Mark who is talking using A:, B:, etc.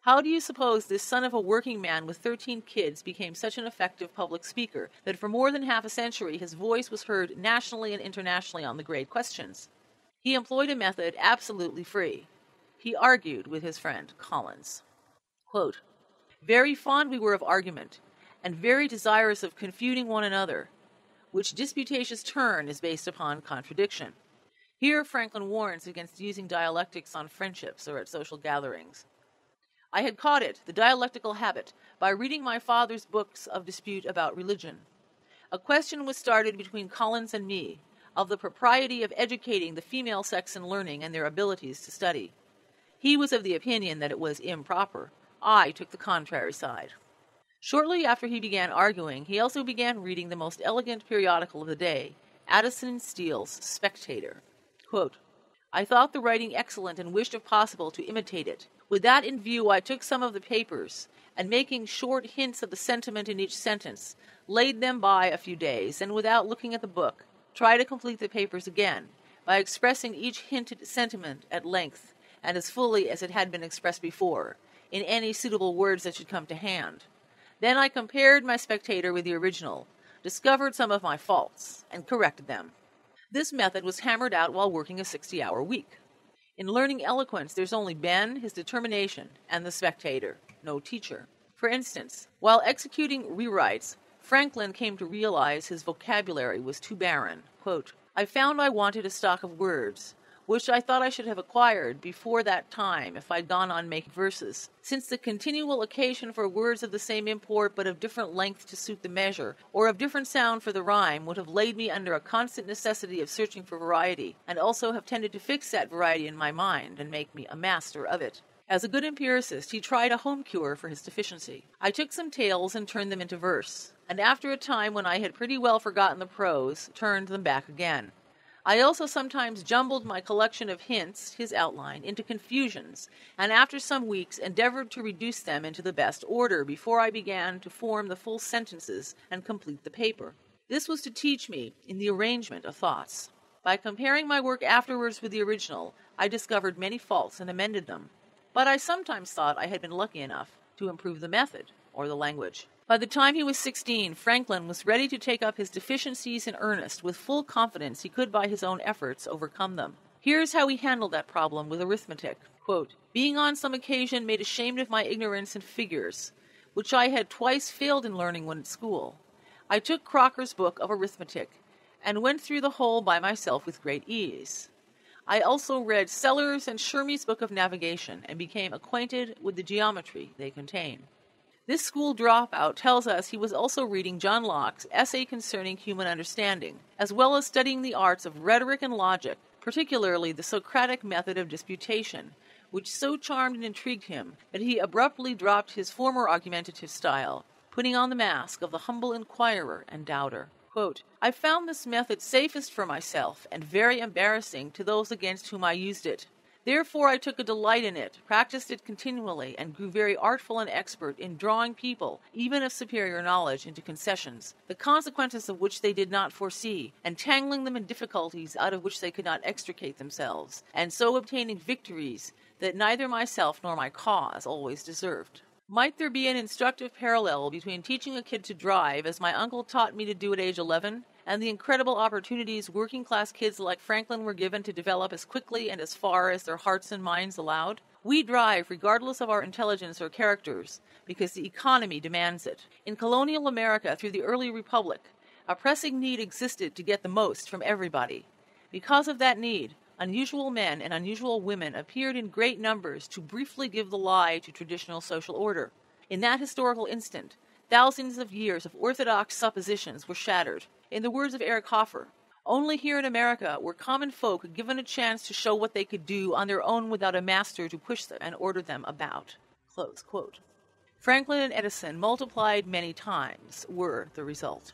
A: How do you suppose this son of a working man with 13 kids became such an effective public speaker that for more than half a century his voice was heard nationally and internationally on the great questions? He employed a method absolutely free. He argued with his friend Collins. Quote, "Very fond we were of argument, and very desirous of confuting one another, which disputatious turn is based upon contradiction." Here Franklin warns against using dialectics on friendships or at social gatherings. "I had caught it, the dialectical habit, by reading my father's books of dispute about religion. A question was started between Collins and me of the propriety of educating the female sex in learning and their abilities to study. He was of the opinion that it was improper. I took the contrary side." Shortly after he began arguing, he also began reading the most elegant periodical of the day, Addison Steele's Spectator. Quote, "I thought the writing excellent and wished if possible to imitate it. With that in view, I took some of the papers, and making short hints of the sentiment in each sentence, laid them by a few days, and without looking at the book, tried to complete the papers again, by expressing each hinted sentiment at length, and as fully as it had been expressed before, in any suitable words that should come to hand. Then I compared my Spectator with the original, discovered some of my faults, and corrected them." This method was hammered out while working a 60-hour week. In learning eloquence, there's only Ben, his determination, and the Spectator, no teacher. For instance, while executing rewrites, Franklin came to realize his vocabulary was too barren. Quote, "I found I wanted a stock of words, which I thought I should have acquired before that time if I'd gone on making verses, since the continual occasion for words of the same import but of different length to suit the measure, or of different sound for the rhyme, would have laid me under a constant necessity of searching for variety, and also have tended to fix that variety in my mind and make me a master of it." As a good empiricist, he tried a home cure for his deficiency. "I took some tales and turned them into verse, and after a time when I had pretty well forgotten the prose, turned them back again. I also sometimes jumbled my collection of hints, his outline, into confusions, and after some weeks endeavored to reduce them into the best order before I began to form the full sentences and complete the paper. This was to teach me in the arrangement of thoughts. By comparing my work afterwards with the original, I discovered many faults and amended them, but I sometimes thought I had been lucky enough to improve the method or the language." By the time he was 16, Franklin was ready to take up his deficiencies in earnest with full confidence he could by his own efforts overcome them. Here's how he handled that problem with arithmetic. Quote, "Being on some occasion made ashamed of my ignorance in figures, which I had twice failed in learning when at school, I took Crocker's book of arithmetic, and went through the whole by myself with great ease. I also read Sellers and Shermy's book of navigation, and became acquainted with the geometry they contain." This school dropout tells us he was also reading John Locke's Essay Concerning Human Understanding, as well as studying the arts of rhetoric and logic, particularly the Socratic method of disputation, which so charmed and intrigued him that he abruptly dropped his former argumentative style, putting on the mask of the humble inquirer and doubter. Quote, "I found this method safest for myself and very embarrassing to those against whom I used it. Therefore I took a delight in it, practiced it continually, and grew very artful and expert in drawing people, even of superior knowledge, into concessions, the consequences of which they did not foresee, entangling them in difficulties out of which they could not extricate themselves, and so obtaining victories that neither myself nor my cause always deserved." Might there be an instructive parallel between teaching a kid to drive, as my uncle taught me to do at age 11, and the incredible opportunities working-class kids like Franklin were given to develop as quickly and as far as their hearts and minds allowed? We drive regardless of our intelligence or characters, because the economy demands it. In colonial America through the early republic, a pressing need existed to get the most from everybody. Because of that need, unusual men and unusual women appeared in great numbers to briefly give the lie to traditional social order. In that historical instant, thousands of years of orthodox suppositions were shattered. In the words of Eric Hoffer, "Only here in America were common folk given a chance to show what they could do on their own without a master to push them and order them about." Close quote. Franklin and Edison, multiplied many times, were the result.